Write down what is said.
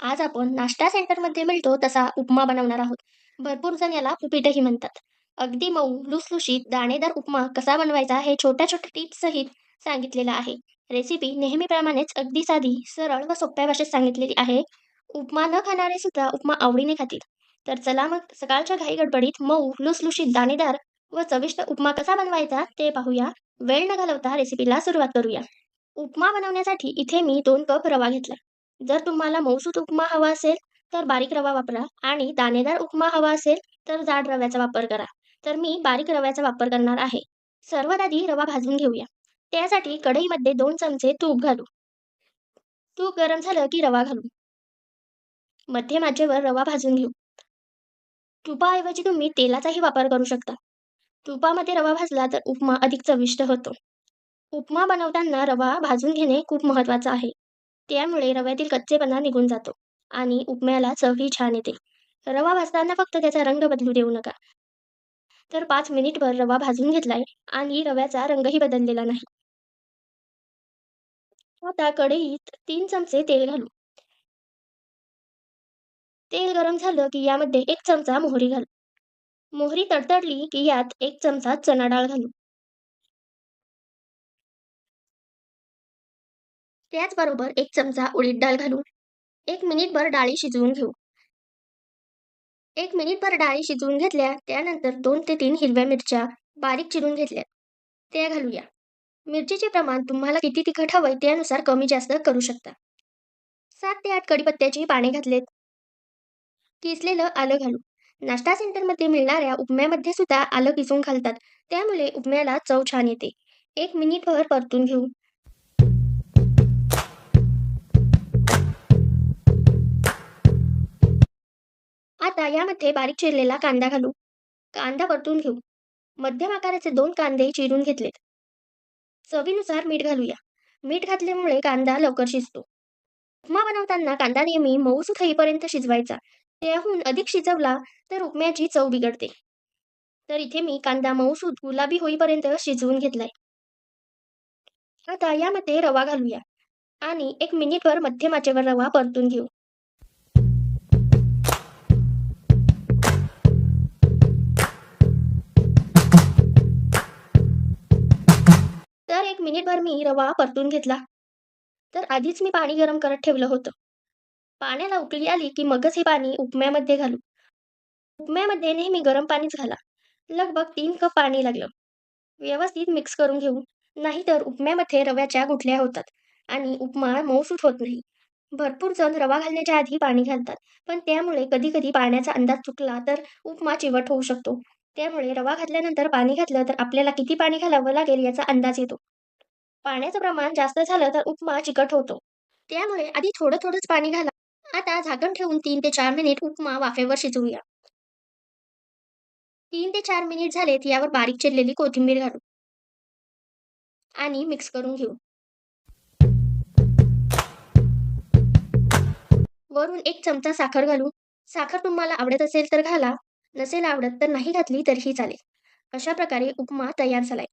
आज आपण नाश्ता सेंटरमध्ये मिळतो तसा उपमा बनवणार आहोत. भरपूर जण याला उपीटही म्हणतात. अगदी मऊ, लुसलुशीत, दाणेदार उपमा कसा बनवायचा हे छोट्या-छोट्या टिप्स सहित सांगितलेलं आहे. रेसिपी नेहमीप्रमाणेच अगदी साधी, सरळ व सोप्या भाषेत सांगितलेली आहे. उपमा न खाणारे सुद्धा उपमा आवडीने खातील. तर चला मग सकाळच्या घाई-गडबडीत मऊ, लुसलुशीत, दाणेदार व चविष्ट उपमा कसा बनवायचा ते पाहूया. वेळ न घालवता रेसिपीला सुरुवात करूया. उपमा बनवण्यासाठी इथे मी 2 कप रवा घेतला. जर तुम्हाला मऊसूत उपमा हवा असेल, तर बारीक रवा वापरा आणि दाणेदार उपमा हवा असेल, तर जाड रव्याचा वापर करा. तर मी बारीक रव्याचा वापर करणार आहे. सर्वात आधी रवा भाजून घेऊया. त्यासाठी कढईमध्ये 2 चमचे तूप घालू. तूप गरम झालं की रवा घालू. मध्यम आचेवर रवा भाजून घेऊ. तुपाऐवजी तुम्ही तेलाचाही वापर करू शकता. तुपामध्ये रवा भाजला तर उपमा अधिक चविष्ट होतो. उपमा बनवताना रवा भाजून घेणे खूप महत्त्वाचं आहे. त्यामुळे रव्यातील कच्चेपणा निघून जातो आणि उपम्याला चवही छान येते. रवा भाजताना फक्त त्याचा रंग बदलू देऊ नका. तर 5 मिनिटभर रवा भाजून घेतलाय आणि रव्याचा रंगही बदललेला नाही. आता कढईत 3 चमचे तेल घालू. तेल गरम झालं की यामध्ये 1 चमचा मोहरी घालू. मोहरी तडतडली की यात 1 चमचा चणा डाळ घालू. त्याचबरोबर 1 चमचा उडीद डाळ घालू. 1 मिनिटभर डाळी शिजवून घेऊ. 1 मिनिटभर डाळी शिजवून घेतल्या, त्यानंतर 2 ते 3 हिरव्या मिरच्या बारीक चिरून घेतल्या, त्या घालूया. मिरचीचे प्रमाण तुम्हाला किती तिखट हवंय त्यानुसार कमी जास्त करू शकता. 7 ते 8 कढीपत्त्याची पाने घातलेत. किसलेलं आलं घालू. नाश्ता सेंटरमध्ये मिळणाऱ्या उपम्यामध्ये सुद्धा आलं किसून घालतात. त्यामुळे उपम्याला चव छान येते. 1 मिनिटभर परतून घेऊ. आता यामध्ये बारीक चिरलेला कांदा घालू. कांदा परतून घेऊ. मध्यम आकाराचे 2 कांदे चिरून घेतलेत. चवीनुसार मीठ घालूया. मीठ घातल्यामुळे कांदा लवकर शिजतो. उपमा बनवताना कांदा नेहमी मऊसूत होईपर्यंत शिजवायचा. त्याहून अधिक शिजवला तर उपम्याची चव बिघडते. तर इथे मी कांदा मऊसूत गुलाबी होईपर्यंत शिजवून घेतलाय. आता यामध्ये रवा घालूया आणि 1 मिनिटभर मध्यम आचेवर रवा परतून घेऊ. तर 1 मिनिटभर मी रवा परतून घेतला. तर आधीच मी पाणी गरम करत ठेवलं होतं. पाण्याला उकळी आली की मगच हे पाणी उपम्यामध्ये घालू. उपम्यामध्ये नेहमी गरम पाणीच घाला. लगभग 3 कप पाणी लागलं. व्यवस्थित मिक्स करून घेऊ. नाहीतर उपम्यामध्ये रव्याच्या गुठल्या होतात आणि उपमा मऊसूत होत नाही. भरपूर जण रवा घालण्याच्या आधी पाणी घालतात, पण त्यामुळे कधी-कधी पाण्याचा अंदाज चुकला तर उपमा चिवट होऊ शकतो. त्यामुळे रवा घातल्यानंतर पाणी घातलं तर आपल्याला किती पाणी घालावं लागेल याचा अंदाज येतो. पाण्याचं प्रमाण जास्त झालं तर उपमा चिकट होतो. त्यामुळे आधी थोडं-थोडंच पाणी घाला. आता झाकण ठेवून 3 ते 4 मिनिट उपमा वाफेवर शिजवूया. 3 ते 4 मिनिट झालेत, यावर बारीक चिरलेली कोथिंबीर घालू आणि मिक्स करून घेऊ. वरून 1 चमचा साखर घालू. साखर तुम्हाला आवडत असेल तर घाला, नसेल आवडत तर नाही घातली तरीही चालेल. अशा प्रकारे उपमा तयार झालाय.